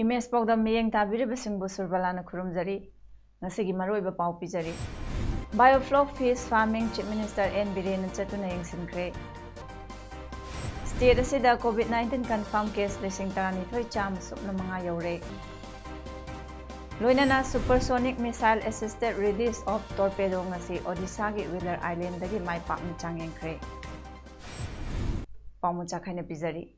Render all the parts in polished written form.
Image Paodam miyeng tabiribasingbu Surbala khurumjari ngasigi maroiba pau pijari Biofloc fish farming Chief Minister N Biren chatuna yengsinkre State asida COVID-19 confirm case lising tarani thoi cham supna manga yaure Loinana supersonic missile assisted release of torpedo ngasi Odisha gi Wheeler Island dagi mai pakni changenkre Pamucha khaina pijari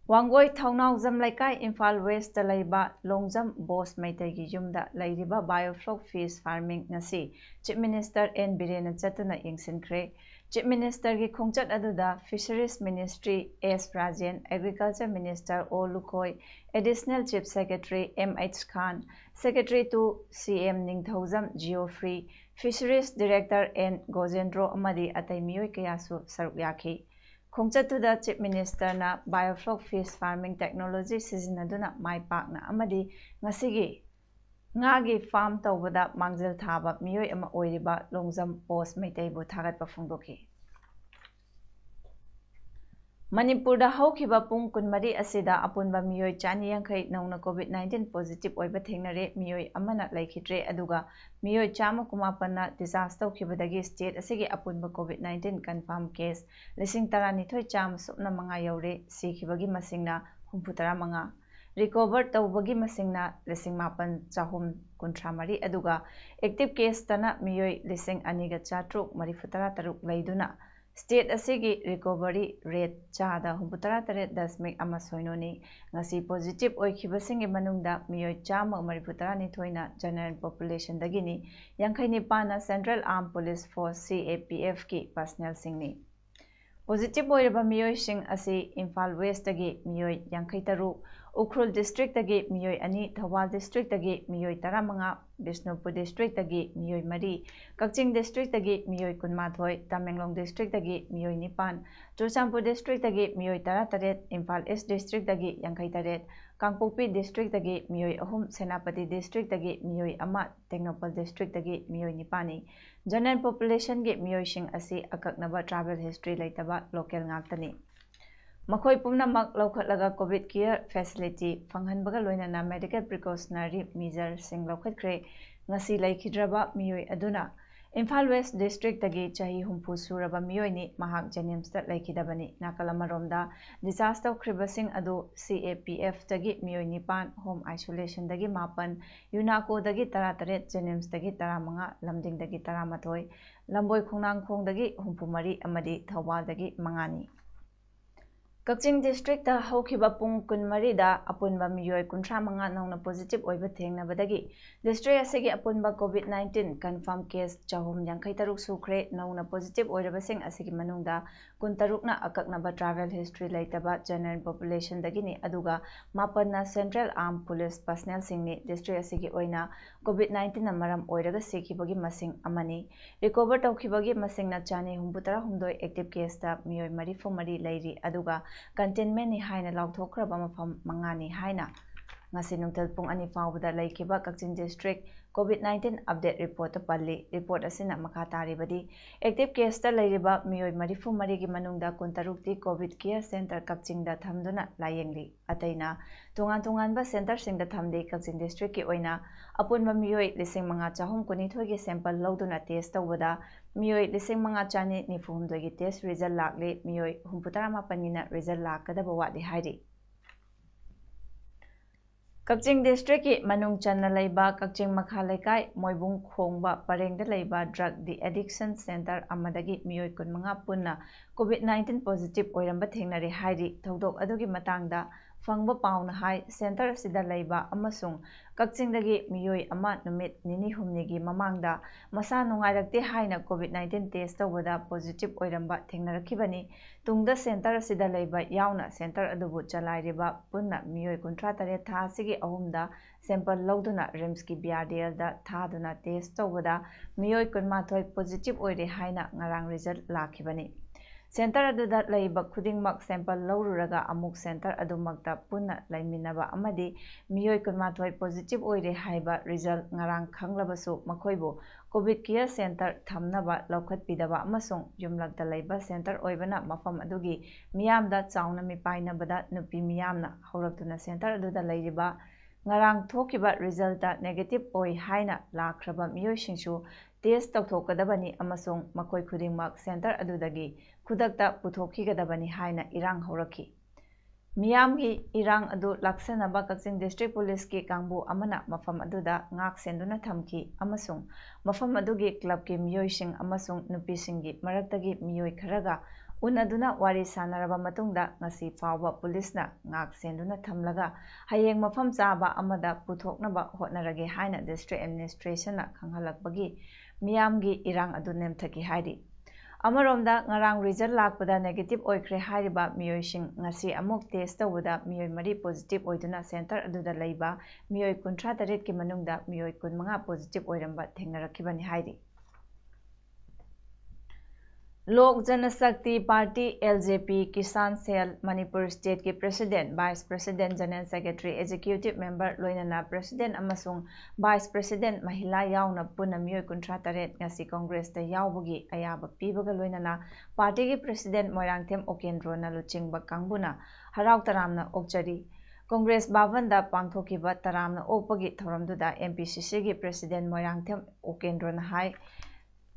Wangoi Thaunau Jam Laikai Imphal West Talaiba Longjam Boss Maitagi Yumda Lairiba Biofloc fish farming ngasi Chief Minister N Biren chatuna yengsinkre Chief Minister gi khongchat aduda Fisheries Ministry S Rajan Agriculture Minister O Lukoi Additional Chief Secretary MH Khan Secretary to CM Ningthaujam Geoffrey Fisheries Director N Gojendro amadi atai miyoi kayasu saruk yakhi Khongchatuda Chief Minister na Biofloc fish farming technology sizinaduna mai pakna amadi ngasigi ngagi farm tawbada mangjal thaba miyoi ama oiriba Longjam Post Maitaibu thagatpa phongdoki Manipurda haukiba pung kunmari asida apunba miyoi chani yankhai nauna COVID-19 positive oiba thengnare miyoi amana laikhitre aduga miyoi chama kumapanna disaster khibadagi state asigi apunba COVID-19 confirm case lising tarani thoi cham supna manga yaure sikhibagi masingna 34 recover tawbagi masingna lising mapan chahum kuntramari aduga active case tana miyoi lising aniga chatruk marifutara taruk laiduna State asigi recovery rate chada 63.0 ngasi positive oikhibasingi manungda miyoi chama marifutara ni thoina general population dagini yankhai nipana Central Armed Police Force CAPF ki personnel singni positive oiraba miyoi sing asi Imphal West dagi miyoi yankhai taru Ukhrul district dagi miyoi ani Thawal district dagi miyoi 15 Bishnupur district dagi miyoi 3 Kakching district dagi miyoi 12 Tamenglong district dagi miyoi 9 Churachandpur district dagi miyoi 18 Imphal East district dagi 58 Kangpokpi district dagi miyoi 3 Senapati district dagi miyoi 1 Tengnoupal district dagi miyoi 9 General population gi miyoi sing asi akaknaba travel history laitaba local ngaktani Makhoi pumnamak laukhatlaga COVID care facility fanghanbaga loinana medical precautionary measures sing laukhatkre ngasi laikhidraba miyoi aduna Imphal West district tagi chahi humpu suraba miyoi ni mahak Jenims ta laikhidabani nakalamaromda disaster khribasing adu CAPF tagi miyoi 9 home isolation dagi 9 Unako dagi 13 Jenims dagi 15 Lamding dagi 11 Lamboi khongnang khong dagi humpu mari amadi Thawal dagi mangani Kakching district ta haukiba pung kunmari da apunba miyoi 35 nauna positive oiba thengnabadagi district asigi apunba COVID-19 confirm case chahum yankhai taruk sukre nauna positive oirabasing asigi manungda 13 na akaknaba travel history laitaba general population dagini aduga mapanna Central Armed Police personnel singni district asigi oina COVID-19 na maram oiraga sikhibagi masing amani recover tawkhibagi masingna chani 63 active case ta miyoi 34 lairi aduga containment ni haina lauthokraba mafam mangani haina ngasi nungtal pung ani fawda laikiba Kakching district COVID-19 update report ta palli report asina makha taribadi active case ta lairiba miyoi 34 gi manungda 13 ti COVID care center Kakching da thamduna layengli ataina tungan ba center sing da thamde Kakching district ki oina apunba miyoi 5592 gi sample loduna test tawada miyoi 5592 gi test result lakle miyoi 68 na result lakadaba wadi hairi Kakching district ki manung channa laiba Kakching makha laikai moibung khongba parengda laiba drug addiction center amadagi miyoi 15 punna COVID-19 positive oiramba thengnari hairi thodok adugi matangda ꯐꯪꯕ ꯄꯥꯎꯅ ꯍꯥꯏ centre ꯑꯁꯤꯗ ꯂꯩꯕ ꯑꯃꯁꯨꯡ ꯀꯛꯆꯤꯡꯗꯒꯤ ꯃꯤꯑꯣꯏ ꯑꯃ ꯅꯨꯃꯤꯠ ꯅꯤꯅꯤ ꯍꯨꯝꯅꯤꯒꯤ ꯃꯃꯥꯡꯗ ꯃꯁꯥ ꯅꯨꯡꯉꯥꯏꯔꯛꯇꯦ ꯍꯥꯏꯅ COVID-19 ꯇꯦꯁ ꯇꯧꯕꯗ ꯄꯣꯖꯤꯇꯤꯚ ꯑꯣꯏꯔꯝꯕ ꯊꯦꯡꯅꯔꯛꯈꯤꯕꯅꯤ꯫ ꯇꯨꯡꯗ ꯁꯦꯟꯇꯔ ꯑꯁꯤꯗ ꯂꯩꯕ ꯌꯥꯎꯅ ꯁꯦꯟꯇꯔ ꯑꯗꯨꯕꯨ ꯆꯂꯥꯏꯔꯤꯕ ꯄꯨꯟꯅ ꯃꯤꯑꯣꯏ 38 ꯊꯥ ꯑꯁꯤꯒꯤ 3ꯗ ꯁꯦꯝꯄꯜ ꯂꯧꯗꯨꯅ ꯔꯤꯝꯁꯀꯤ BRDLꯗ ꯊꯥꯗꯨꯅ ꯇꯦꯁ ꯇꯧꯕꯗ ꯃꯤꯑꯣꯏ 12 ꯄꯣꯖꯤꯇꯤꯚ ꯑꯣꯏꯔꯦ ꯍꯥꯏꯅ ꯉꯔꯥꯡ ꯔꯤꯖꯜ ꯂꯥꯛꯈꯤꯕꯅꯤ꯫ ꯁꯦꯟꯇꯔ ꯑꯗꯨꯗ ꯂꯩꯕ ꯈꯨꯗꯤꯡꯃꯛ ꯁꯦꯝꯄꯜ ꯂꯧꯔꯨꯔꯒ ꯑꯃꯨꯛ ꯁꯦꯟꯇꯔ ꯑꯗꯨꯃꯛꯇ ꯄꯨꯟꯅ ꯂꯩꯃꯤꯟꯅꯕ ꯑꯃꯗꯤ ꯃꯤꯑꯣꯏ 12 ꯄꯣꯖꯤꯇꯤꯚ ꯑꯣꯏꯔꯦ ꯍꯥꯏꯕ ꯔꯤꯖꯜ ꯉꯔꯥꯡ ꯈꯪꯂꯕꯁꯨ ꯃꯈꯣꯏꯕꯨ ꯀꯣꯚꯤꯗ ꯀꯦꯌꯔ ꯁꯦꯟꯇꯔ ꯊꯝꯅꯕ ꯂꯧꯈꯠꯄꯤꯗꯕ ꯑꯃꯁꯨꯡ ꯌꯨꯝꯂꯛꯇ ꯂꯩꯕ ꯁꯦꯟꯇꯔ ꯑꯣꯏꯕꯅ ꯃꯐꯝ ꯑꯗꯨꯒꯤ ꯃꯤꯌꯥꯝꯗ ꯆꯥꯎꯅ ꯃꯤꯄꯥꯏꯅꯕꯗ ꯅꯨꯄꯤ ꯃꯤꯌꯥꯝꯅ ꯍꯧꯔꯛꯇꯨꯅ ꯁꯦꯟꯇꯔ ꯑꯗꯨꯗ ꯂꯩꯔꯤꯕ ꯉꯔꯥꯡ ꯊꯣꯛꯈꯤꯕ ꯔꯤꯖꯜꯇ ꯅꯦꯒꯦꯇꯤꯚ ꯑꯣꯏ ꯍꯥꯏꯅ ꯂꯥꯛꯈ꯭ꯔꯕ ꯃꯤꯑꯣꯏꯁꯤꯡꯁꯨ ꯇꯦꯁ ꯇꯧꯊꯣꯛꯀꯗꯕꯅꯤ ꯑꯃꯁꯨꯡ ꯃꯈꯣꯏ ꯈꯨꯗꯤꯡꯃꯛ ꯁꯦꯟꯇꯔ ꯑꯗꯨꯗꯒꯤ ꯈꯨꯗꯛꯇ ꯄꯨꯊꯣꯛꯈꯤꯒꯗꯕꯅꯤ ꯍꯥꯏꯅ ꯏꯔꯥꯡ ꯍꯧꯔꯛꯈꯤ꯫ ꯃꯤꯌꯥꯝꯒꯤ ꯏꯔꯥꯡ ꯑꯗꯨ ꯂꯥꯛꯁꯟꯅꯕ ꯀꯛꯆꯤꯡ ꯗꯤꯁꯇ꯭ꯔꯤꯛ ꯄꯨꯂꯤꯁꯀꯤ ꯀꯥꯡꯕꯨ ꯑꯃꯅ ꯃꯐꯝ ꯑꯗꯨꯗ ꯉꯥꯛ ꯁꯦꯟꯗꯨꯅ ꯊꯝꯈꯤ ꯑꯃꯁꯨꯡ ꯃꯐꯝ ꯑꯗꯨꯒꯤ ꯀ꯭ꯂꯕꯀꯤ ꯃꯤꯑꯣꯏꯁꯤꯡ ꯑꯃꯁꯨꯡ ꯅꯨꯄꯤꯁꯤꯡꯒꯤ ꯃꯔꯛꯇꯒꯤ ꯃꯤꯑꯣꯏ ꯈꯔꯒ ꯎꯅꯗꯨꯅ ꯋꯥꯔꯤ ꯁꯥꯅꯔꯕ ꯃꯇꯨꯡꯗ ꯉꯁꯤ ꯐꯥꯎꯕ ꯄꯨꯂꯤꯁꯅ ꯉꯥꯛ ꯁꯦꯟꯗꯨꯅ ꯊꯝꯂꯒ ꯍꯌꯦꯡ ꯃꯐꯝ ꯆꯥꯕ ꯑꯃꯗ ꯄꯨꯊꯣꯛꯅꯕ ꯍꯣꯠꯅꯔꯒꯦ ꯍꯥꯏꯅ ꯗꯤꯁꯇ꯭ꯔꯤꯛ ꯑꯦꯗꯃꯤꯅꯤꯁꯇ꯭ꯔꯦꯁꯟꯅ ꯈꯪꯍꯜꯂꯛꯄꯒꯤ ꯃꯤꯌꯥꯝꯒꯤ ꯏꯔꯥꯡ ꯑꯗꯨ ꯅꯦꯝꯊꯈꯤ ꯍꯥꯏꯔꯤ꯫ ꯑꯃꯔꯣꯝꯗ ꯉꯔꯥꯡ ꯔꯤꯖꯜ ꯂꯥꯛꯄꯗ ꯅꯦꯒꯦꯇꯤꯚ ꯑꯣꯏꯈ꯭ꯔꯦ ꯍꯥꯏꯔꯤꯕ ꯃꯤꯑꯣꯏꯁꯤꯡ ꯉꯁꯤ ꯑꯃꯨꯛ ꯇꯦꯁ ꯇꯧꯕꯗ ꯃꯤꯑꯣꯏ 3 ꯄꯣꯖꯤꯇꯤꯚ ꯑꯣꯏꯗꯨꯅ ꯁꯦꯟꯇꯔ ꯑꯗꯨꯗ ꯂꯩꯕ ꯃꯤꯑꯣꯏ 38ꯀꯤ ꯃꯅꯨꯡꯗ ꯃꯤꯑꯣꯏ 15 ꯄꯣꯖꯤꯇꯤꯚ ꯑꯣꯏꯔꯝꯕ ꯊꯦꯡꯅꯔꯛꯈꯤꯕꯅꯤ ꯍꯥꯏꯔꯤ꯫ ꯂꯣꯛ ꯖꯅꯁꯛꯇꯤ ꯄꯥꯔꯇꯤ LJP ꯀꯤꯁꯥꯟ ꯁꯦꯜ ꯃꯅꯤꯄꯨꯔ ꯁ꯭ꯇꯦꯠꯀꯤ president, vice president, general secretary, executive member ꯂꯣꯏꯅꯅ ꯄ꯭ꯔꯦꯁꯤꯗꯦꯟꯠ ꯑꯃꯁꯨꯡ ꯚꯥꯏꯁ ꯄ꯭ꯔꯦꯁꯤꯗꯦꯟꯠ ꯃꯍꯤꯂꯥ ꯌꯥꯎꯅ ꯄꯨꯟꯅ ꯃꯤꯑꯣꯏ 38 ꯉꯁꯤ ꯀꯣꯡꯒ꯭ꯔꯦꯁꯇ ꯌꯥꯎꯕꯒꯤ ꯑꯌꯥꯕ ꯄꯤꯕꯒ ꯂꯣꯏꯅꯅ ꯄꯥꯔꯇꯤꯒꯤ ꯄ꯭ꯔꯦꯁꯤꯗꯦꯟꯠ ꯃꯣꯏꯔꯥꯡꯊꯦꯝ ꯑꯣꯀꯦꯟꯗ꯭ꯔꯣꯅ ꯂꯨꯆꯤꯡꯕ ꯀꯥꯡꯕꯨꯅ ꯍꯔꯥꯎ ꯇꯔꯥꯝꯅ ꯑꯣꯛꯆꯔꯤ꯫ ꯀꯣꯡꯒ꯭ꯔꯦꯁ ꯚꯕꯟꯗ ꯄꯥꯡꯊꯣꯛꯈꯤꯕ ꯇꯔꯥꯝꯅ ꯑꯣꯛꯄꯒꯤ ꯊꯧꯔꯝꯗꯨꯗ MPCCꯒꯤ ꯄ꯭ꯔꯦꯁꯤꯗꯦꯟꯠ ꯃꯣꯏꯔꯥꯡꯊꯦꯝ ꯑꯣꯀꯦꯟꯗ꯭ꯔꯣꯅ ꯍꯥꯏ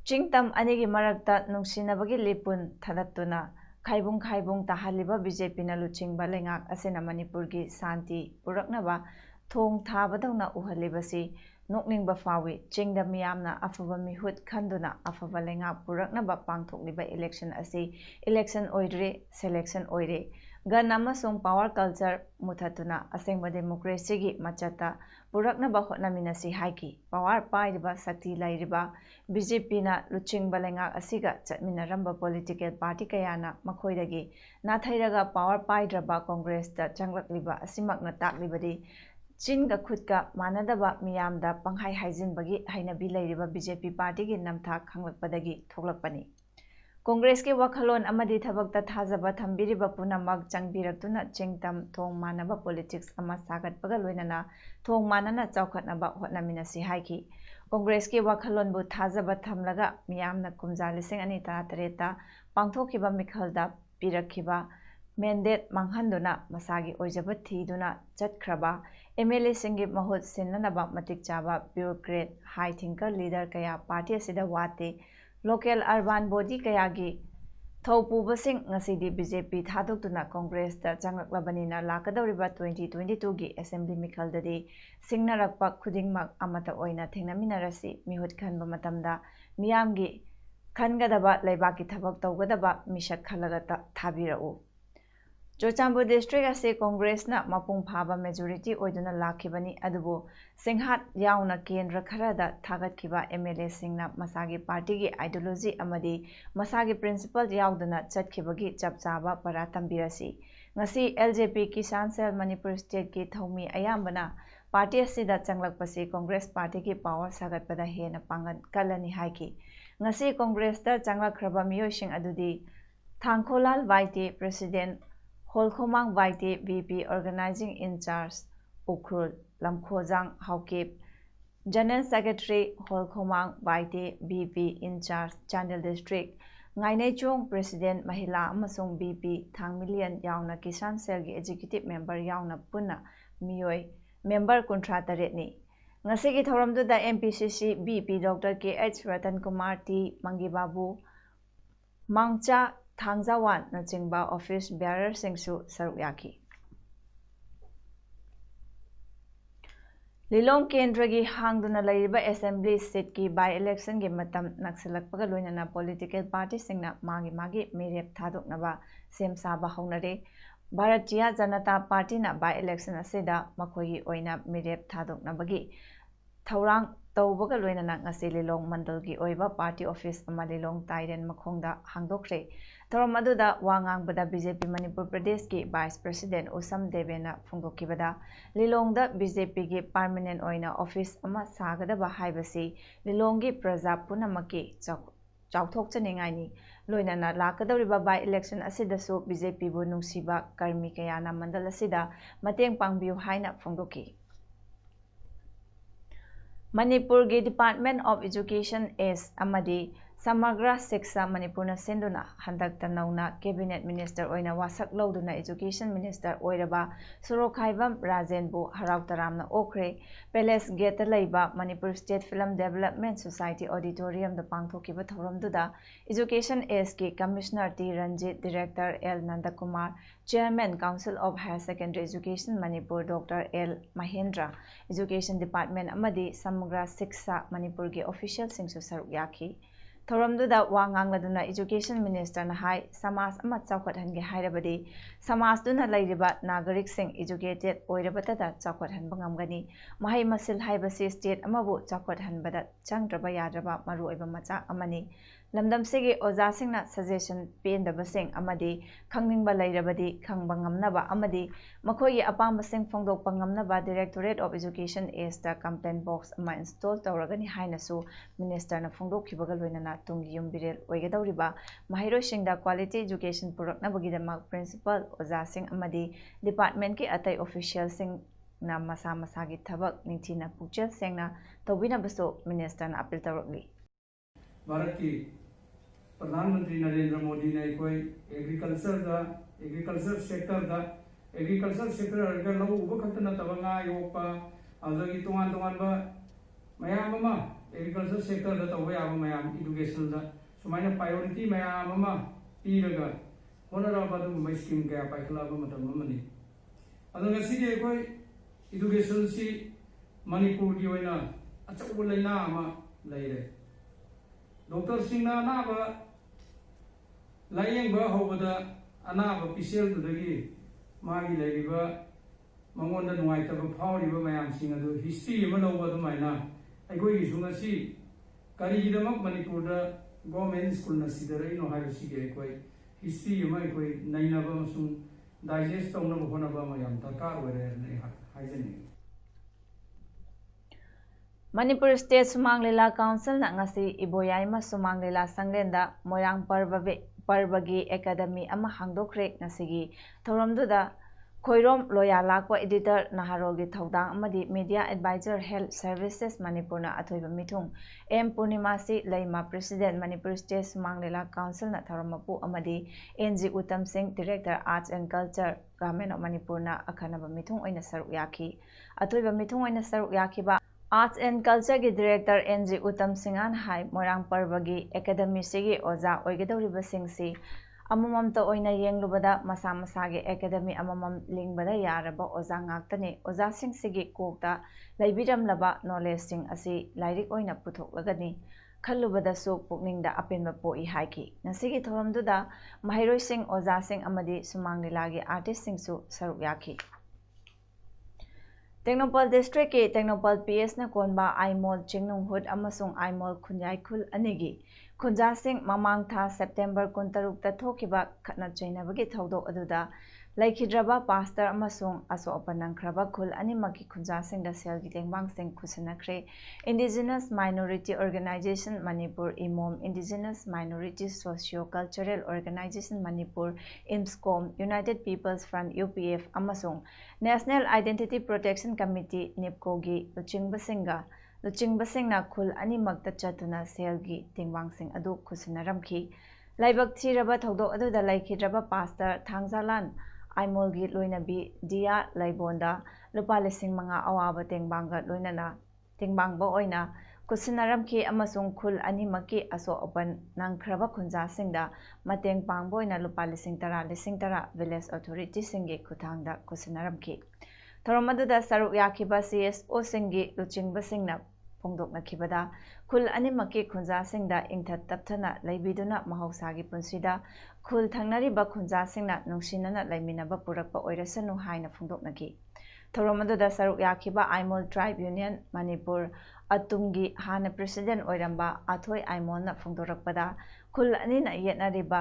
ꯆꯤꯡꯇꯝ ꯑꯅꯤꯒꯤ ꯃꯔꯛꯇ ꯅꯨꯡꯁꯤꯅꯕꯒꯤ ꯂꯤꯄꯨꯟ ꯊꯥꯗꯠꯇꯨꯅ ꯈꯥꯏꯕꯨꯡ ꯈꯥꯏꯕꯨꯡ ꯇꯥꯍꯜꯂꯤꯕ BJPꯅ ꯂꯨꯆꯤꯡꯕ ꯂꯩꯉꯥꯛ ꯑꯁꯤꯅ ꯃꯅꯤꯄꯨꯔꯒꯤ ꯁꯥꯟꯇꯤ ꯄꯨꯔꯛꯅꯕ ꯊꯣꯡ ꯊꯥꯕꯗꯧꯅ ꯎꯍꯜꯂꯤꯕꯁꯤ ꯅꯣꯛꯅꯤꯡꯕ ꯐꯥꯎꯏ꯫ ꯆꯤꯡꯗ ꯃꯤꯌꯥꯝꯅ ꯑꯐꯕ ꯃꯤꯍꯨꯠ ꯈꯟꯗꯨꯅ ꯑꯐꯕ ꯂꯩꯉꯥꯛ ꯄꯨꯔꯛꯅꯕ ꯄꯥꯡꯊꯣꯛꯂꯤꯕ ꯏꯂꯦꯛꯁꯟ ꯑꯁꯤ ꯏꯂꯦꯛꯁꯟ ꯑꯣꯏꯗ꯭ꯔꯦ, ꯁꯦꯂꯦꯛꯁꯟ ꯑꯣꯏꯔꯦ꯫ ꯒꯟ ꯑꯃꯁꯨꯡ ꯄꯥꯋꯔ ꯀꯜꯆꯔ ꯃꯨꯊꯠꯇꯨꯅ ꯑꯁꯦꯡꯕ ꯗꯦꯃꯣꯀ꯭ꯔꯦꯁꯤꯒꯤ ꯃꯆꯠꯇ ꯄꯨꯔꯛꯅꯕ ꯍꯣꯠꯅꯃꯤꯟꯅꯁꯤ ꯍꯥꯏꯈꯤ꯫ ꯄꯥꯋꯔ ꯄꯥꯏꯔꯤꯕ, ꯁꯛꯇꯤ ꯂꯩꯔꯤꯕ BJPꯅ ꯂꯨꯆꯤꯡꯕ ꯂꯩꯉꯥꯛ ꯑꯁꯤꯒ ꯆꯠꯃꯤꯟꯅꯔꯝꯕ ꯄꯣꯂꯤꯇꯤꯀꯦꯜ ꯄꯥꯔꯇꯤ ꯀꯌꯥꯅ ꯃꯈꯣꯏꯗꯒꯤ ꯅꯥꯊꯩꯔꯒ ꯄꯥꯋꯔ ꯄꯥꯏꯗ꯭ꯔꯕ ꯀꯣꯡꯒ꯭ꯔꯦꯁꯇ ꯆꯪꯂꯛꯂꯤꯕ ꯑꯁꯤꯃꯛꯅ ꯇꯥꯛꯂꯤꯕꯗꯤ ꯆꯤꯟꯒ ꯈꯨꯠꯀ ꯃꯥꯟꯅꯗꯕ ꯃꯤꯌꯥꯝꯗ ꯄꯪꯍꯥꯏ ꯍꯥꯏꯖꯤꯟꯕꯒꯤ ꯍꯩꯅꯕꯤ ꯂꯩꯔꯤꯕ BJP ꯄꯥꯔꯇꯤꯒꯤ ꯅꯝꯊꯥꯛ ꯈꯪꯂꯛꯄꯗꯒꯤ ꯊꯣꯛꯂꯛꯄꯅꯤ꯫ ꯀꯣꯡꯒ꯭ꯔꯦꯁꯀꯤ ꯋꯥꯈꯜꯂꯣꯟ ꯑꯃꯗꯤ ꯊꯕꯛꯇ ꯊꯥꯖꯕ ꯊꯝꯕꯤꯔꯤꯕ ꯄꯨꯝꯅꯃꯛ ꯆꯪꯕꯤꯔꯛꯇꯨꯅ ꯆꯤꯡꯇꯝ ꯊꯣꯡ ꯃꯥꯟꯅꯕ ꯄꯣꯂꯤꯇꯤꯛꯁ ꯑꯃ ꯁꯥꯒꯠꯄꯒ ꯂꯣꯏꯅꯅ ꯊꯣꯡ ꯃꯥꯟꯅꯅ ꯆꯥꯎꯈꯠꯅꯕ ꯍꯣꯠꯅꯃꯤꯟꯅꯁꯤ ꯍꯥꯏꯈꯤ꯫ ꯀꯣꯡꯒ꯭ꯔꯦꯁꯀꯤ ꯋꯥꯈꯜꯂꯣꯟꯕꯨ ꯊꯥꯖꯕ ꯊꯝꯂꯒ ꯃꯤꯌꯥꯝꯅ ꯀꯨꯝꯖꯥ 2013ꯇ ꯄꯥꯡꯊꯣꯛꯈꯤꯕ ꯃꯤꯈꯜꯗ ꯄꯤꯔꯛꯈꯤꯕ ꯃꯦꯟꯗꯦꯠ ꯃꯥꯡꯍꯟꯗꯨꯅ ꯃꯁꯥꯒꯤ ꯑꯣꯏꯖꯕ ꯊꯤꯗꯨꯅ ꯆꯠꯈ꯭ꯔꯕ MLAꯁꯤꯡꯒꯤ ꯃꯍꯨꯠ ꯁꯤꯟꯅꯅꯕ ꯃꯇꯤꯛ ꯆꯥꯕ ꯕ꯭ꯌꯨꯔꯣꯀ꯭ꯔꯦꯠ, ꯍꯥꯏ ꯊꯤꯡꯀꯔ ꯂꯤꯗꯔ ꯀꯌꯥ ꯄꯥꯔꯇꯤ ꯑꯁꯤꯗ ꯋꯥꯠꯇꯦ꯫ ꯂꯣꯀꯦꯜ ꯑꯔꯕꯥꯟ ꯕꯣꯗꯤ ꯀꯌꯥꯒꯤ ꯊꯧꯄꯨꯕꯁꯤꯡ ꯉꯁꯤꯗꯤ BJP ꯊꯥꯗꯣꯛꯇꯨꯅ ꯀꯣꯡꯒ꯭ꯔꯦꯁꯇ ꯆꯪꯂꯛꯂꯕꯅꯤꯅ ꯂꯥꯛꯀꯗꯧꯔꯤꯕ 2022ꯒꯤ ꯑꯦꯁꯦꯝꯕ꯭ꯂꯤ ꯃꯤꯈꯜꯗꯗꯤ ꯁꯤꯡꯅꯔꯛꯄ ꯈꯨꯗꯤꯡꯃꯛ ꯑꯃꯠꯇ ꯑꯣꯏꯅ ꯊꯦꯡꯅꯃꯤꯟꯅꯔꯁꯤ꯫ ꯃꯤꯍꯨꯠ ꯈꯟꯕ ꯃꯇꯝꯗ ꯃꯤꯌꯥꯝꯒꯤ ꯈꯟꯒꯗꯕ, ꯂꯩꯕꯥꯛꯀꯤ ꯊꯕꯛ ꯇꯧꯒꯗꯕ ꯃꯤꯁꯛ ꯈꯜꯂꯒ ꯊꯥꯕꯤꯔꯛꯎ꯫ ꯆꯨꯔꯆꯥꯟꯄꯨꯔ ꯗꯤꯁꯇ꯭ꯔꯤꯛ ꯑꯁꯤ ꯀꯣꯡꯒ꯭ꯔꯦꯁꯅ ꯃꯄꯨꯡ ꯐꯥꯕ ꯃꯦꯖꯣꯔꯤꯇꯤ ꯑꯣꯏꯗꯨꯅ ꯂꯥꯛꯈꯤꯕꯅꯤ꯫ ꯑꯗꯨꯕꯨ ꯁꯤꯡꯍꯥꯠ ꯌꯥꯎꯅ ꯀꯦꯟꯗ꯭ꯔ ꯈꯔꯗ ꯊꯥꯒꯠꯈꯤꯕ MLAꯁꯤꯡꯅ ꯃꯁꯥꯒꯤ ꯄꯥꯔꯇꯤꯒꯤ ꯑꯥꯏꯗꯤꯑꯣꯂꯣꯖꯤ ꯑꯃꯗꯤ ꯃꯁꯥꯒꯤ ꯄ꯭ꯔꯤꯟꯁꯤꯄꯜ ꯌꯥꯎꯗꯅ ꯆꯠꯈꯤꯕꯒꯤ ꯆꯞ ꯆꯥꯕ ꯄꯔꯥ ꯇꯝꯕꯤꯔꯁꯤ꯫ ꯉꯁꯤ LJP ꯀꯤꯁꯥꯟ ꯁꯦꯜ ꯃꯅꯤꯄꯨꯔ ꯁ꯭ꯇꯦꯠꯀꯤ ꯊꯧꯃꯤ ꯑꯌꯥꯝꯕꯅ ꯄꯥꯔꯇꯤ ꯑꯁꯤꯗ ꯆꯪꯂꯛꯄꯁꯤ ꯀꯣꯡꯒ꯭ꯔꯦꯁ ꯄꯥꯔꯇꯤꯒꯤ ꯄꯥꯋꯔ ꯁꯥꯒꯠꯄꯗ ꯍꯦꯟꯅ ꯄꯥꯡꯒꯜ ꯀꯜꯂꯅꯤ ꯍꯥꯏꯈꯤ꯫ ꯉꯁꯤ ꯀꯣꯡꯒ꯭ꯔꯦꯁꯇ ꯆꯪꯂꯛꯈ꯭ꯔꯕ ꯃꯤꯑꯣꯏꯁꯤꯡ ꯑꯗꯨꯗꯤ Thangkholal Baite, president, Holkhomang Baite, VP organising in charge Ukhrul, Lamkhojang Haokip, general secretary Holkhomang Baite, VP in charge Chandel district, Ngaineichong, president ꯃꯍꯤꯂꯥ ꯑꯃꯁꯨꯡ VP ꯊꯥꯡꯃꯤꯂꯤꯌꯟ ꯌꯥꯎꯅ ꯀꯤꯁꯥꯟ ꯁꯦꯜꯒꯤ ꯑꯦꯛꯖꯤꯀ꯭ꯌꯨꯇꯤꯚ ꯃꯦꯝꯕꯔ ꯌꯥꯎꯅ ꯄꯨꯟꯅ ꯃꯤꯑꯣꯏ ꯃꯦꯝꯕꯔ 38ꯅꯤ꯫ ꯉꯁꯤꯒꯤ ꯊꯧꯔꯝꯗꯨꯗ MPCC VP doctor KH Ratankumar, T ꯃꯪꯒꯤꯕꯥꯕꯨ, ꯃꯥꯡꯆꯥ ꯊꯥꯡꯖꯥꯋꯥꯟꯅꯆꯤꯡꯕ ꯑꯣꯐꯤꯁ ꯕꯦꯌꯥꯔꯔꯁꯤꯡꯁꯨ ꯁꯔꯨꯛ ꯌꯥꯈꯤ꯫ ꯂꯤꯂꯣꯡ ꯀꯦꯟꯗ꯭ꯔꯒꯤ ꯍꯥꯡꯗꯨꯅ ꯂꯩꯔꯤꯕ ꯑꯦꯁꯦꯝꯕ꯭ꯂꯤ ꯁꯤꯠꯀꯤ ꯕꯥꯏ ꯏꯂꯦꯛꯁꯟꯒꯤ ꯃꯇꯝ ꯅꯛꯁꯤꯜꯂꯛꯄꯒ ꯂꯣꯏꯅꯅ ꯄꯣꯂꯤꯇꯤꯀꯦꯜ ꯄꯥꯔꯇꯤꯁꯤꯡꯅ ꯃꯥꯒꯤ ꯃꯤꯔꯦꯞ ꯊꯥꯗꯣꯛꯅꯕ ꯁꯦꯝ ꯁꯥꯕ ꯍꯧꯅꯔꯦ꯫ Bharatiya Janata Party na by election asida makhoi oina mirep thadoknabagi Thaurang tawbaga loinana ngasi lilong mandalgi oiba party office ama lilong Tairen makhongda hangdokre thoram aduda wangangbada BJP Manipur Pradesh ki Vice President Usam Devena phongdokibada lilongda BJP gi permanent oina office ama sagadaba haibasi lilonggi praja punamaki chauthokchaningai ni loinana lakadawriba by election asidasu BJP bu nungsiba karmi kayana mandal asida mateng pangbiu haina phongdoki Manipur gi Department of Education is amadi Samagra Shiksha Manipurna senduna handakta nauna Cabinet Minister oina wasak loduna Education Minister oiraba Surokhaibam Rajenbu Harautaramna okre Palace Gate laiba Manipur State Film Development Society Auditorium da pangthokiba thoramduda Education is ki Commissioner T Ranjit Director L Nandakumar Chairman Council of Higher Secondary Education Manipur Dr. L Mahendra Education Department amadi Samagra Shiksha Manipur gi official singsu saruk yaki Thoramduda wangangladuna Education Minister na hai Samas ama chawkhathange hairabadi Samas duna lairiba nagarik sing educated oirabatada chawkhathanba ngamgani mahai masil haibasi state amabu chawkhathanbada changdraba yadraba maru oiba macha amani lamdam sigi oja singna suggestion pendaba sing amadi khangningba lairabadi khangba ngamnaba amadi makhoi apamba sing phongdokpa ngamnaba Directorate of Education is the complaint box ama install tawragani hainasu minister na phongdokhibaga loinana tungi yumbirel oigadawriba mahairoi singda quality education puraknabagidamak principal oja sing amadi department ki atai official sing na masa masagi thabak ningthina pukchel sengna tawbinabasu minister na appeal tawrakli Bharat की प्रधानमंत्री नरेंद्र मोदी ने कोई agriculture sector अगर लघु उबखतना तबंगा योपा अदगी तोंगान मयाम अमा agriculture sector दा तब याब मयाम education दा सुमाइना प्रायोरिटी मयाम अमा पीरगा होनराबा दु स्कीम कया पाइखलाबा मतम अमनी अदंग सिगे कोई एजुकेशन सी मणिपुर की ओइना अचौब लैना अमा लैरे डॉक्टर सिंह अनाब लायेंग होबद अनाब पिसेल दुदगी मागी लेरिब मंगोंद नुवाइतब फावरिब मयाम सिंह अदु हिस्ट्री अमा लौब अदुमाइना अइगोई सुंगसी करिगिदमक मणिपुर दा गवर्नमेंट स्कूल न सिदरैनो हाइबसिगे कोई हिस्ट्री अमा कोई नैनब अमसुं डाइजेस्ट तौनब होनब मयाम दरकार ओइरे ने हाइजनि Manipur State Sumang Lila Council na ngasi iboyaima Sumang Lila Sanglenda Moyang Parbagi Academy ama hangdokre ngasigi thoramduda Khoirom Loya Lakwa Editor Naharogi Thaudang amadi Media Advisor Health Services Manipur na athoiba mithung M Purnimasi Laima President Manipur State Sumang Lila Council na tharamapu amadi NG Uttam Singh Director Arts and Culture Government of Manipur na akhanaba mithung oina saruk yaki athoiba mithung oina saruk yakiba Arts and Culture ki Director NG Uttam Singhan hai Moirang Parbagi Academy sigi oja oigadawriba singsi amamam ta oina yenglubada masa masagi academy amamam lingbada yaraba oja ngaktani oja sing sigi kokta laibiramlaba knowledge sing asi lairik oina puthoklagani khallubada su pukningda apenba poi haiki nasigi thoramduda mahairoi sing oja sing amadi Sumang Lilagi artist sing su saruk yaki Technopal District ke Technopal PS na konba Aimol Chingnung Hood amasung Aimol Khunyai Khul anigi Khunja Singh mamang tha September 16 ta thokiba khatna chainabagi thaudok aduda laikhidraba pastor amasung aso apanangkraba khul animaki Khunja Singh da sel gi tengbang sing khusanakre Indigenous Minority Organization Manipur IMOM Indigenous Minority Socio-Cultural Organization Manipur IMSCOM United People's Front UPF amasung National Identity Protection Committee NIPCO gi Luchingbasinga khul animakta chatuna selgi tingbang adu khusinaramki laibak thiraba thodok aduda laikhidraba pastor Thangzalan Aimolgi loinabi dia laibonda lupa lising mga awaba tingbanga loinana tingbangba oina kusinaramki amasung khul animaki aso open nangkraba khunja singda mateng pangbo oina lupa lising tara village authority singi kuthangda kusinaramki Thoromaduda saruk yakiba CSO singi luchingba singna ꯐꯣꯡꯗꯣꯛꯅꯈꯤꯕꯗ ꯈꯨꯜ ꯑꯅꯤꯃꯛꯀꯤ ꯈꯨꯟꯖꯥꯁꯤꯡꯗ ꯏꯪꯊꯠ ꯇꯞꯊꯅ ꯂꯩꯕꯤꯗꯨꯅ ꯃꯍꯧꯁꯥꯒꯤ ꯄꯨꯟꯁꯤꯗ ꯈꯨꯜ ꯊꯪꯅꯔꯤꯕ ꯈꯨꯟꯖꯥꯁꯤꯡꯅ ꯅꯨꯡꯁꯤꯅꯅ ꯂꯩꯃꯤꯟꯅꯕ ꯄꯨꯔꯛꯄ ꯑꯣꯏꯔꯁꯅꯨ ꯍꯥꯏꯅ ꯐꯣꯡꯗꯣꯛꯅꯈꯤ꯫ ꯊꯧꯔꯝ ꯑꯗꯨꯗ ꯁꯔꯨꯛ ꯌꯥꯈꯤꯕ ꯑꯥꯏꯃꯣꯜ ꯇ꯭ꯔꯥꯏꯕ ꯌꯨꯅꯤꯌꯟ ꯃꯅꯤꯄꯨꯔ ꯑꯇꯨꯝꯒꯤ ꯍꯥꯟꯅ ꯄ꯭ꯔꯦꯁꯤꯗꯦꯟꯠ ꯑꯣꯏꯔꯝꯕ ꯑꯊꯣꯏ ꯑꯥꯏꯃꯣꯜꯅ ꯐꯣꯡꯗꯣꯔꯛꯄꯗ ꯈꯨꯜ ꯑꯅꯤꯅ ꯌꯦꯠꯅꯔꯤꯕ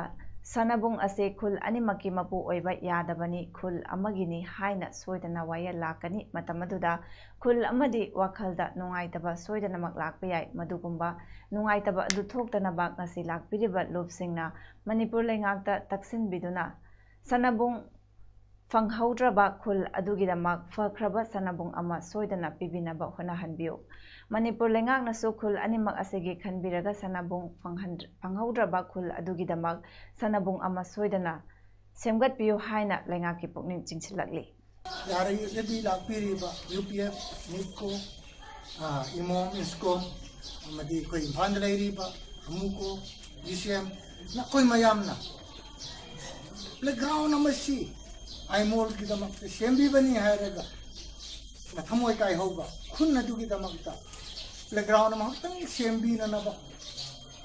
ꯁꯥꯟꯅꯕꯨꯡ ꯑꯁꯤ ꯈꯨꯜ ꯑꯅꯤꯃꯛꯀꯤ ꯃꯄꯨ ꯑꯣꯏꯕ ꯌꯥꯗꯕꯅꯤ, ꯈꯨꯜ ꯑꯃꯒꯤꯅꯤ ꯍꯥꯏꯅ ꯁꯣꯏꯗꯅ ꯋꯥꯌꯦꯜ ꯂꯥꯛꯀꯅꯤ꯫ ꯃꯇꯝ ꯑꯗꯨꯗ ꯈꯨꯜ ꯑꯃꯗꯤ ꯋꯥꯈꯜꯗ ꯅꯨꯡꯉꯥꯏꯇꯕ ꯁꯣꯏꯗꯅꯃꯛ ꯂꯥꯛꯄ ꯌꯥꯏ꯫ ꯃꯗꯨꯒꯨꯝꯕ ꯅꯨꯡꯉꯥꯏꯇꯕ ꯑꯗꯨ ꯊꯣꯛꯇꯅꯕ ꯉꯁꯤ ꯂꯥꯛꯄꯤꯔꯤꯕ ꯂꯨꯞꯁꯤꯡꯅ ꯃꯅꯤꯄꯨꯔ ꯂꯩꯉꯥꯛꯇ ꯇꯛꯁꯤꯟꯕꯤꯗꯨꯅ ꯁꯥꯟꯅꯕꯨꯡ ꯐꯪꯍꯧꯗ꯭ꯔꯕ ꯈꯨꯜ ꯑꯗꯨꯒꯤꯗꯃꯛ ꯐꯈ꯭ꯔꯕ ꯁꯥꯟꯅꯕꯨꯡ ꯑꯃ ꯁꯣꯏꯗꯅ ꯄꯤꯕꯤꯅꯕ ꯍꯣꯠꯅꯍꯟꯕꯤꯌꯨ꯫ ꯃꯅꯤꯄꯨꯔ ꯂꯩꯉꯥꯛꯅꯁꯨ ꯈꯨꯜ ꯑꯅꯤꯃꯛ ꯑꯁꯤꯒꯤ ꯈꯟꯕꯤꯔꯒ ꯁꯥꯟꯅꯕꯨꯡ ꯐꯪꯍꯧꯗ꯭ꯔꯕ ꯈꯨꯜ ꯑꯗꯨꯒꯤꯗꯃꯛ ꯁꯥꯟꯅꯕꯨꯡ ꯑꯃ ꯁꯣꯏꯗꯅ ꯁꯦꯝꯒꯠꯄꯤꯌꯨ ꯍꯥꯏꯅ ꯂꯩꯉꯥꯛꯀꯤ ꯄꯨꯛꯅꯤꯡ ꯆꯤꯡꯁꯤꯜꯂꯛꯂꯤ꯫ ꯌꯥꯔꯤꯉꯩꯗꯤ ꯂꯥꯛꯄꯤꯔꯤꯕ UPF, ꯅꯤꯠꯀꯣ, ꯏꯃꯣꯝ, ISKCOM ꯑꯃꯗꯤ ꯑꯩꯈꯣꯏ ꯏꯝꯐꯥꯜꯗ ꯂꯩꯔꯤꯕ ꯑꯃꯨꯀꯣ, GCM ꯅꯈꯣꯏ ꯃꯌꯥꯝꯅ ꯄ꯭ꯂꯦꯒ꯭ꯔꯥꯎꯟ ꯑꯃꯁꯤ ꯑꯥꯏꯃꯣꯜꯒꯤꯗꯃꯛꯇ ꯁꯦꯝꯕꯤꯕꯅꯤ ꯍꯥꯏꯔꯒ ꯊꯃꯣꯏ ꯀꯥꯏꯍꯧꯕ ꯈꯨꯟ ꯑꯗꯨꯒꯤꯗꯃꯛꯇ ꯄ꯭ꯂꯦꯒ꯭ꯔꯥꯎꯟ ꯑꯃꯈꯛꯇꯪ ꯁꯦꯝꯕꯤꯅꯅꯕ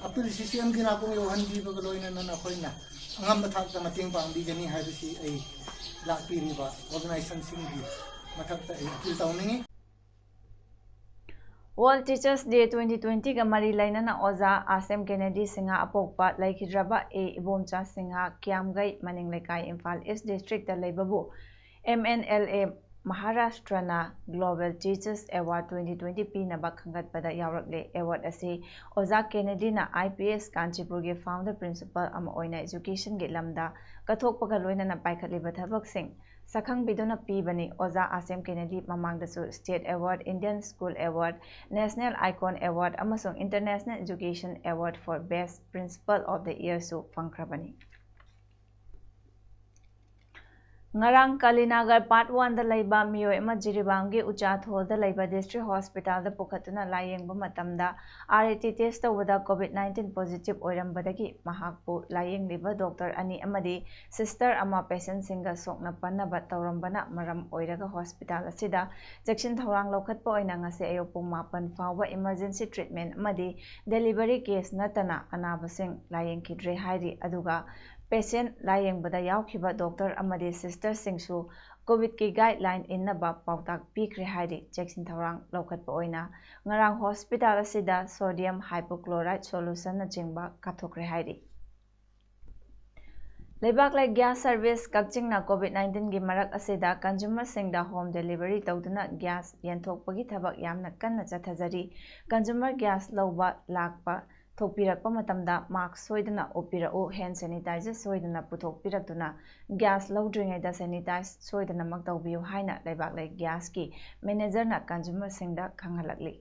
ꯑꯄꯤꯜ ꯁꯤꯁꯇꯦꯝꯒꯤ ꯅꯥꯀꯣꯡ ꯌꯧꯍꯟꯕꯤꯕꯒ ꯂꯣꯏꯅꯅ ꯅꯈꯣꯏꯅ ꯑꯉꯝꯕ ꯊꯥꯛꯇ ꯃꯇꯦꯡ ꯄꯥꯡꯕꯤꯒꯅꯤ ꯍꯥꯏꯕꯁꯤ ꯑꯩ ꯂꯥꯛꯄꯤꯔꯤꯕ ꯑꯣꯔꯒꯅꯥꯏꯖꯦꯁꯟꯁꯤꯡꯒꯤ ꯃꯊꯛꯇ ꯑꯩ ꯑꯄꯤꯜ ꯇꯧꯅꯤꯡꯉꯤ꯫ ꯋꯥꯔꯜꯗ ꯇꯤꯆꯔꯁ ꯗꯦ 2020ꯒ ꯃꯔꯤ ꯂꯩꯅꯅ ꯑꯣꯖꯥ ꯑꯥꯁꯦꯝ ꯀꯦꯅꯦꯗꯤ ꯁꯤꯡꯍ ꯑꯄꯣꯛꯄ ꯂꯩꯈꯤꯗ꯭ꯔꯕ ꯏꯕꯣꯝꯆꯥ ꯁꯤꯡꯍ ꯀꯤꯌꯥꯝꯒꯩ ꯃꯅꯤꯡ ꯂꯩꯀꯥꯏ ꯏꯝꯐꯥꯜ ꯏꯁꯠ ꯗꯤꯁꯇ꯭ꯔꯤꯛꯇ ꯂꯩꯕꯕꯨ MNLA ꯃꯍꯥꯔꯥꯁꯇ꯭ꯔꯅ ꯒ꯭ꯂꯣꯕꯦꯜ ꯇꯤꯆꯔꯁ ꯑꯦꯋꯥꯔꯗ 2020 ꯄꯤꯅꯕ ꯈꯟꯒꯠꯄꯗ ꯌꯥꯎꯔꯛꯂꯦ꯫ ꯑꯦꯋꯥꯔꯗ ꯑꯁꯤ ꯑꯣꯖꯥ ꯀꯦꯅꯦꯗꯤꯅ IPS ꯀꯥꯟꯆꯤꯄꯨꯔꯒꯤ ꯐꯥꯎꯟꯗꯔ ꯄ꯭ꯔꯤꯟꯁꯤꯄꯜ ꯑꯃ ꯑꯣꯏꯅ ꯑꯦꯖꯨꯀꯦꯁꯟꯒꯤ ꯂꯝꯗ ꯀꯠꯊꯣꯛꯄꯒ ꯂꯣꯏꯅꯅ ꯄꯥꯏꯈꯠꯂꯤꯕ ꯊꯕꯛꯁꯤꯡ ꯁꯛꯈꯪꯕꯤꯗꯨꯅ ꯄꯤꯕꯅꯤ꯫ ꯑꯣꯖꯥ ꯑꯥꯁꯦꯝ ꯀꯦꯅꯦꯗꯤ ꯃꯃꯥꯡꯗꯁꯨ state award, Indian school award, national icon award ꯑꯃꯁꯨꯡ international education award for best principal of the ꯏꯌꯔꯁꯨ ꯐꯪꯈ꯭ꯔꯕꯅꯤ꯫ ꯉꯔꯥꯡ ꯀꯥꯂꯤꯅꯥꯒꯔ ꯄꯥꯔꯠ 1ꯗ ꯂꯩꯕ ꯃꯤꯑꯣꯏ ꯑꯃ ꯖꯤꯔꯤꯕꯥꯝꯒꯤ ꯎꯆꯥꯊꯣꯜꯗ ꯂꯩꯕ ꯗꯤꯁꯇ꯭ꯔꯤꯛ ꯍꯣꯁꯄꯤꯇꯥꯜꯗ ꯄꯨꯈꯠꯇꯨꯅ ꯂꯥꯌꯦꯡꯕ ꯃꯇꯝꯗ RAT ꯇꯦꯁꯠ ꯇꯧꯕꯗ COVID-19 ꯄꯣꯖꯤꯇꯤꯚ ꯑꯣꯏꯔꯝꯕꯗꯒꯤ ꯃꯍꯥꯛꯄꯨ ꯂꯥꯌꯦꯡꯂꯤꯕ ꯗꯣꯛꯇꯔ ꯑꯅꯤ ꯑꯃꯗꯤ ꯁꯤꯁꯇꯔ ꯑꯃ ꯄꯦꯁꯦꯟꯠꯁꯤꯡꯒ ꯁꯣꯛꯅ-ꯄꯟꯅꯕ ꯇꯧꯔꯝꯕꯅ ꯃꯔꯝ ꯑꯣꯏꯔꯒ ꯍꯣꯁꯄꯤꯇꯥꯜ ꯑꯁꯤꯗ ꯆꯦꯛꯁꯤꯟ ꯊꯧꯔꯥꯡ ꯂꯧꯈꯠꯄ ꯑꯣꯏꯅ ꯉꯁꯤ ꯑꯌꯨꯛ ꯄꯨꯡ 9 ꯐꯥꯎꯕ ꯏꯃꯔꯖꯦꯟꯁꯤ ꯇ꯭ꯔꯤꯠꯃꯦꯟꯠ ꯑꯃꯗꯤ ꯗꯦꯂꯤꯚꯔꯤ ꯀꯦꯁ ꯅꯠꯇꯅ ꯑꯅꯥꯕꯁꯤꯡ ꯂꯥꯌꯦꯡꯈꯤꯗ꯭ꯔꯦ ꯍꯥꯏꯔꯤ꯫ ꯑꯗꯨꯒ ꯄꯦꯁꯦꯟꯠ ꯂꯥꯌꯦꯡꯕꯗ ꯌꯥꯎꯈꯤꯕ ꯗꯣꯛꯇꯔ ꯑꯃꯗꯤ ꯁꯤꯁꯇꯔꯁꯤꯡꯁꯨ ꯀꯣꯚꯤꯗꯀꯤ ꯒꯥꯏꯗꯂꯥꯏꯟ ꯏꯟꯅꯕ ꯄꯥꯎꯇꯥꯛ ꯄꯤꯈ꯭ꯔꯦ ꯍꯥꯏꯔꯤ꯫ ꯆꯦꯛꯁꯤꯟ ꯊꯧꯔꯥꯡ ꯂꯧꯈꯠꯄ ꯑꯣꯏꯅ ꯉꯔꯥꯡ ꯍꯣꯁꯄꯤꯇꯥꯜ ꯑꯁꯤꯗ ꯁꯣꯗꯤꯌꯝ ꯍꯥꯏꯄꯣꯀ꯭ꯂꯣꯔꯥꯏꯗ ꯁꯣꯂꯨꯁꯟꯅꯆꯤꯡꯕ ꯀꯥꯞꯊꯣꯛꯈ꯭ꯔꯦ ꯍꯥꯏꯔꯤ꯫ ꯂꯩꯕꯥꯛꯂꯩ ꯒ꯭ꯌꯥꯁ ꯁꯔꯚꯤꯁ ꯀꯛꯆꯤꯡꯅ COVID-19ꯒꯤ ꯃꯔꯛ ꯑꯁꯤꯗ ꯀꯟꯖꯨꯃꯔꯁꯤꯡꯗ ꯍꯣꯝ ꯗꯦꯂꯤꯚꯔꯤ ꯇꯧꯗꯨꯅ ꯒ꯭ꯌꯥꯁ ꯌꯦꯟꯊꯣꯛꯄꯒꯤ ꯊꯕꯛ ꯌꯥꯝꯅ ꯀꯟꯅ ꯆꯠꯊꯖꯔꯤ꯫ ꯀꯟꯖꯨꯃꯔ ꯒ꯭ꯌꯥꯁ ꯂꯧꯕ ꯂꯥꯛꯄ ꯊꯣꯛꯄꯤꯔꯛꯄ ꯃꯇꯝꯗ ꯃꯥꯛꯁ ꯁꯣꯏꯗꯅ ꯎꯞꯄꯤꯔꯛꯎ, ꯍꯦꯟꯗ ꯁꯦꯅꯤꯇꯥꯏꯖꯔ ꯁꯣꯏꯗꯅ ꯄꯨꯊꯣꯛꯄꯤꯔꯛꯇꯨꯅ ꯒ꯭ꯌꯥꯁ ꯂꯧꯗ꯭ꯔꯤꯉꯩꯗ ꯁꯦꯅꯤꯇꯥꯏꯖ ꯁꯣꯏꯗꯅꯃꯛ ꯇꯧꯕꯤꯌꯨ ꯍꯥꯏꯅ ꯂꯩꯕꯥꯛꯂꯩ ꯒ꯭ꯌꯥꯁꯀꯤ ꯃꯦꯅꯦꯖꯔꯅ ꯀꯟꯖꯨꯃꯔꯁꯤꯡꯗ ꯈꯪꯍꯜꯂꯛꯂꯤ꯫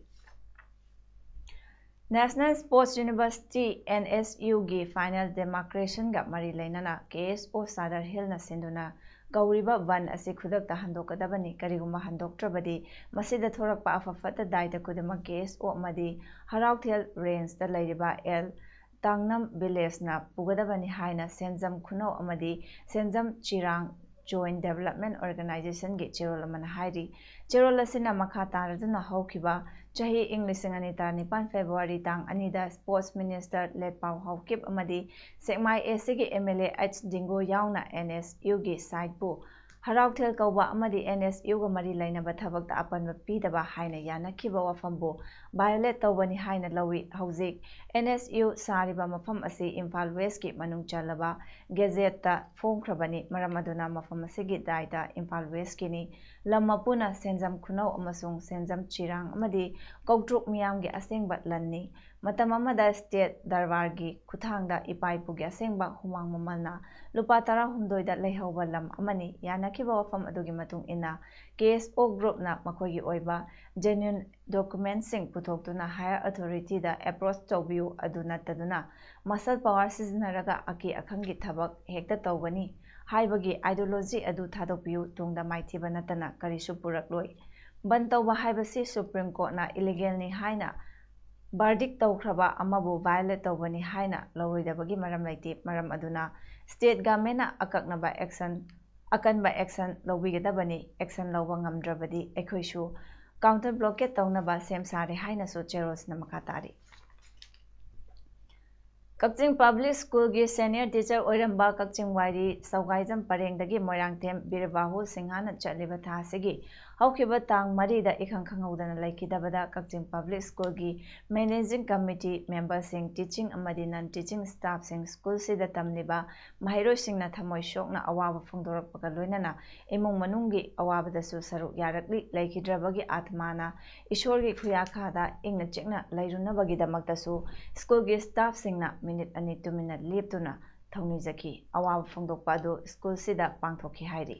ꯅꯦꯁꯅꯦꯜ ꯁ꯭ꯄꯣꯔꯠꯁ ꯌꯨꯅꯤꯚꯔꯁꯤꯇꯤ NSUꯒꯤ ꯐꯥꯏꯅꯦꯜ ꯗꯦꯃꯥꯔꯀꯦꯁꯟꯒ ꯃꯔꯤ ꯂꯩꯅꯅ KSO ꯁꯥꯗꯔ ꯍꯤꯜꯅ ꯁꯤꯟꯗꯨꯅ ꯀꯧꯔꯤꯕ ꯕꯟꯗ ꯑꯁꯤ ꯈꯨꯗꯛꯇ ꯍꯟꯗꯣꯛꯀꯗꯕꯅꯤ꯫ ꯀꯔꯤꯒꯨꯝꯕ ꯍꯟꯗꯣꯛꯇ꯭ꯔꯕꯗꯤ ꯃꯁꯤꯗ ꯊꯣꯔꯛꯄ ꯑꯐ-ꯐꯠꯇ ꯗꯥꯏꯇ ꯈꯨꯗꯤꯡꯃꯛ KSO ꯑꯃꯗꯤ ꯍꯔꯥꯎꯊꯦꯜ ꯔꯦꯟꯖꯇ ꯂꯩꯔꯤꯕ ꯑꯦꯜ ꯇꯥꯡꯅꯝ ꯚꯤꯂꯦꯖꯅ ꯄꯨꯒꯗꯕꯅꯤ ꯍꯥꯏꯅ ꯁꯦꯟꯖꯝ ꯈꯨꯅꯧ ꯑꯃꯗꯤ ꯁꯦꯟꯖꯝ ꯆꯤꯔꯥꯡ ꯖꯣꯏꯟꯠ ꯗꯦꯚꯦꯂꯞꯃꯦꯟꯠ ꯑꯣꯔꯒꯅꯥꯏꯖꯦꯁꯟꯒꯤ ꯆꯦꯔꯣꯜ ꯑꯃꯅ ꯍꯥꯏꯔꯤ꯫ ꯆꯦꯔꯣꯜ ꯑꯁꯤꯅ ꯃꯈꯥ ꯇꯥꯔꯗꯨꯅ ꯍꯧꯈꯤꯕ ꯆꯍꯤ ꯏꯪ 2019 ꯐꯦꯕ꯭ꯔꯨꯋꯥꯔꯤ ꯇꯥꯡ 2ꯗ ꯁ꯭ꯄꯣꯔꯠꯁ ꯃꯤꯅꯤꯁꯇꯔ ꯂꯦꯠꯄꯥꯎ ꯍꯥꯎꯀꯤꯞ ꯑꯃꯗꯤ ꯁꯦꯛꯃꯥꯏ ꯑꯦꯁꯤꯒꯤ MLA H ꯗꯤꯡꯒꯣ ꯌꯥꯎꯅ NSUꯒꯤ ꯁꯥꯏꯠꯄꯨ ꯍꯔꯥꯎꯊꯦꯜ ꯀꯧꯕ ꯑꯃꯗꯤ NSUꯒ ꯃꯔꯤ ꯂꯩꯅꯕ ꯊꯕꯛꯇ ꯑꯄꯟꯕ ꯄꯤꯗꯕ ꯍꯥꯏꯅ ꯌꯥꯅꯈꯤꯕ ꯋꯥꯐꯝꯕꯨ ꯚꯥꯏꯑꯣꯂꯦꯠ ꯇꯧꯕꯅꯤ ꯍꯥꯏꯅ ꯂꯧꯏ꯫ ꯍꯧꯖꯤꯛ NSU ꯁꯥꯔꯤꯕ ꯃꯐꯝ ꯑꯁꯤ ꯏꯝꯐꯥꯜ ꯋꯦꯁꯠꯀꯤ ꯃꯅꯨꯡ ꯆꯜꯂꯕ ꯒꯦꯖꯦꯠꯇ ꯐꯣꯡꯈ꯭ꯔꯕꯅꯤ꯫ ꯃꯔꯝ ꯑꯗꯨꯅ ꯃꯐꯝ ꯑꯁꯤꯒꯤ ꯗꯥꯏꯇ ꯏꯝꯐꯥꯜ ꯋꯦꯁꯠꯀꯤꯅꯤ꯫ ꯂꯝ ꯃꯄꯨꯅ ꯁꯦꯟꯖꯝ ꯈꯨꯅꯧ ꯑꯃꯁꯨꯡ ꯁꯦꯟꯖꯝ ꯆꯤꯔꯥꯡ ꯑꯃꯗꯤ ꯀꯧꯇ꯭ꯔꯨꯛ ꯃꯤꯌꯥꯝꯒꯤ ꯑꯁꯦꯡꯕ ꯂꯟꯅꯤ꯫ ꯃꯇꯝ ꯑꯃꯗ ꯁ꯭ꯇꯦꯠ ꯗꯔꯕꯥꯔꯒꯤ ꯈꯨꯠꯊꯥꯡꯗ ꯏꯄꯥ-ꯏꯄꯨꯒꯤ ꯑꯁꯦꯡꯕ ꯍꯨꯃꯥꯡ ꯃꯃꯜꯅ ꯂꯨꯄꯥ 16ꯗ ꯂꯩꯍꯧꯕ ꯂꯝ ꯑꯃꯅꯤ꯫ ꯌꯥꯅꯈꯤꯕ ꯋꯥꯐꯝ ꯑꯗꯨꯒꯤ ꯃꯇꯨꯡ ꯏꯟꯅ KSO ꯒ꯭ꯔꯨꯞꯅ ꯃꯈꯣꯏꯒꯤ ꯑꯣꯏꯕ ꯖꯦꯅ꯭ꯌꯨꯟ ꯗꯣꯀꯨꯃꯦꯟꯠꯁꯤꯡ ꯄꯨꯊꯣꯛꯇꯨꯅ ꯍꯥꯌꯔ ꯑꯣꯊꯣꯔꯤꯇꯤꯗ ꯑꯦꯄ꯭ꯔꯣꯆ ꯇꯧꯕꯤꯌꯨ, ꯑꯗꯨ ꯅꯠꯇꯗꯨꯅ ꯃꯁꯜ ꯄꯥꯋꯔ ꯁꯤꯖꯤꯟꯅꯔꯒ ꯑꯀꯤ-ꯑꯈꯪꯒꯤ ꯊꯕꯛ ꯍꯦꯛꯇ ꯇꯧꯒꯅꯤ ꯍꯥꯏꯕꯒꯤ ꯑꯥꯏꯗꯤꯑꯣꯂꯣꯖꯤ ꯑꯗꯨ ꯊꯥꯗꯣꯛꯄꯤꯌꯨ꯫ ꯇꯨꯡꯗ ꯃꯥꯏꯊꯤꯕ ꯅꯠꯇꯅ ꯀꯔꯤꯁꯨ ꯄꯨꯔꯛꯂꯣꯏ꯫ ꯕꯟꯗ ꯇꯧꯕ ꯍꯥꯏꯕꯁꯤ ꯁꯨꯄ꯭ꯔꯤꯝ ꯀꯣꯔꯠꯅ ꯏꯂꯤꯒꯦꯜꯅꯤ ꯍꯥꯏꯅ ꯕꯔꯗꯤꯛ ꯇꯧꯈ꯭ꯔꯕ ꯑꯃꯕꯨ ꯚꯥꯏꯑꯣꯂꯦꯠ ꯇꯧꯕꯅꯤ ꯍꯥꯏꯅ ꯂꯧꯔꯣꯏꯗꯕꯒꯤ ꯃꯔꯝ ꯂꯩꯇꯦ꯫ ꯃꯔꯝ ꯑꯗꯨꯅ ꯁ꯭ꯇꯦꯠ ꯒꯚꯔꯟꯃꯦꯟꯠꯅ ꯑꯀꯟꯕ ꯑꯦꯛꯁꯟ ꯂꯧꯕꯤꯒꯗꯕꯅꯤ꯫ ꯑꯦꯛꯁꯟ ꯂꯧꯕ ꯉꯝꯗ꯭ꯔꯕꯗꯤ ꯑꯩꯈꯣꯏꯁꯨ counter blockade taunaba sem sare haina so cheros na makatari Kakching Public School gi senior teacher oiramba Kakching Wairi Saugaijam Parengdagi Moirangthem Birbahu Singhana Chaliba Thasigi Haukiba Tang Marida Ikhang Khangudana Laikidabada Kakching Public School gi Managing Committee members sing teaching amadi non teaching staff sing school sida tamniba Mahiro Singna Thamoi Shokna Awaba Phongdorakpaga loinana Imung Manungi Awabadasu Saru Yarakli Laikidrabagi Atmana Ishorgi Khuyakada Ingna Chekna Lairunabagi Damaktasu school gi staff singna minute ani 2 minute leptuna thongni jaki awab phongdokpa do school sida pangthokhi hairi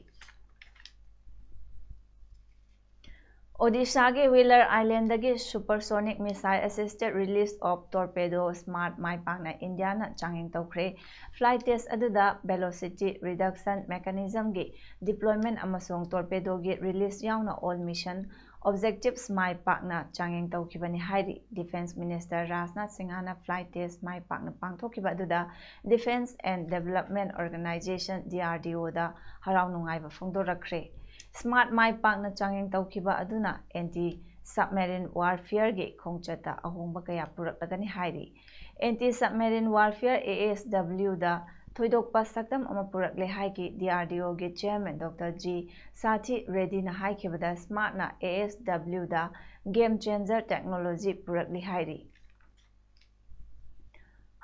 Odisha ge Wheeler Island dagi supersonic missile assisted release of torpedo smart maipangna India na changing tokre flight test aduda velocity reduction mechanism ge deployment amasong torpedo ge release yauna all mission objectives mai pakna changeng tawkibani hairi defense minister Rajnath Singhana flight test mai pakna pangthokiba duda defense and development organization DRDO da harau nungai ba phongdorakre smart mai pakna changeng tawkiba aduna anti submarine warfare ge khongchata ahongba kaya purakagani hairi anti submarine warfare ASW da Thoidokpa saktam ama purakle haiki DRDO ge chairman Dr. G Sathi Reddy na haikibada smart na ASW da game changer technology purakli hairi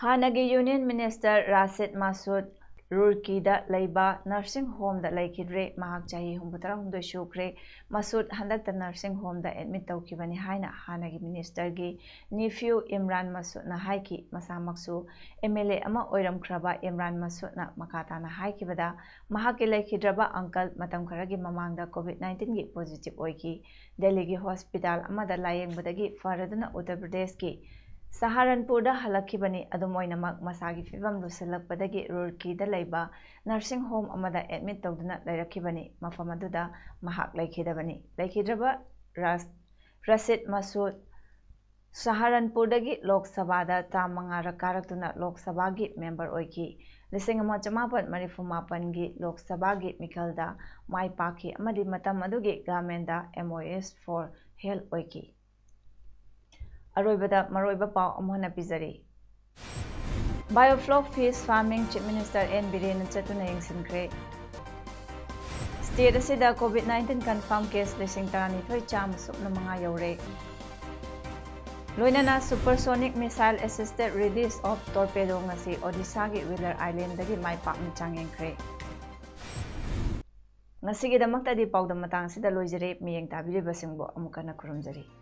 Hanagi Union Minister Rashid Masud Rurki da Laiba nursing home da laikidre mahak chahi humbutara humdoi shukre Masud handakta nursing home da admit tawkibani haina Hanagi minister gi nephew Imran Masud na haiki masamaksu MLA ama oiram kraba Imran Masud na makata na haikibada mahak laikidraba uncle matam kharagi mamangda COVID-19 gi positive oiki Delhi gi hospital ama da layengbadagi faraduna Uttar Pradesh gi Saharanpur da halakibani adumoinamak masagi fibam lusilakpadagi Rurki da laiba nursing home amada admit tawduna lairakibani mafamaduda mahak laikidabani laikidraba Rashid Masud Saharanpur dagi Lok Sabha da tamangara karaktuna Lok Sabha gi member oiki Lisingama Chamapat Marifumapan gi Lok Sabha gi Mikalda Mai Paki amadi matam adugi Gamenda MOS for Health oiki Aroibada Maroiba Pau Amhana Pizari Biofloc Fish Farming Chief Minister N. Biren Chatuna Yingsinkre State asida COVID-19 confirmed case lising tarani thoi cham supna mga yaure Loinana supersonic missile assisted release of torpedo ngasi Odisha gi Wheeler Island dagi mai pakna changengkre Ngasi gi damakta di Paodam matang sida loijare miyeng tabiri basingbo amukana kurumjari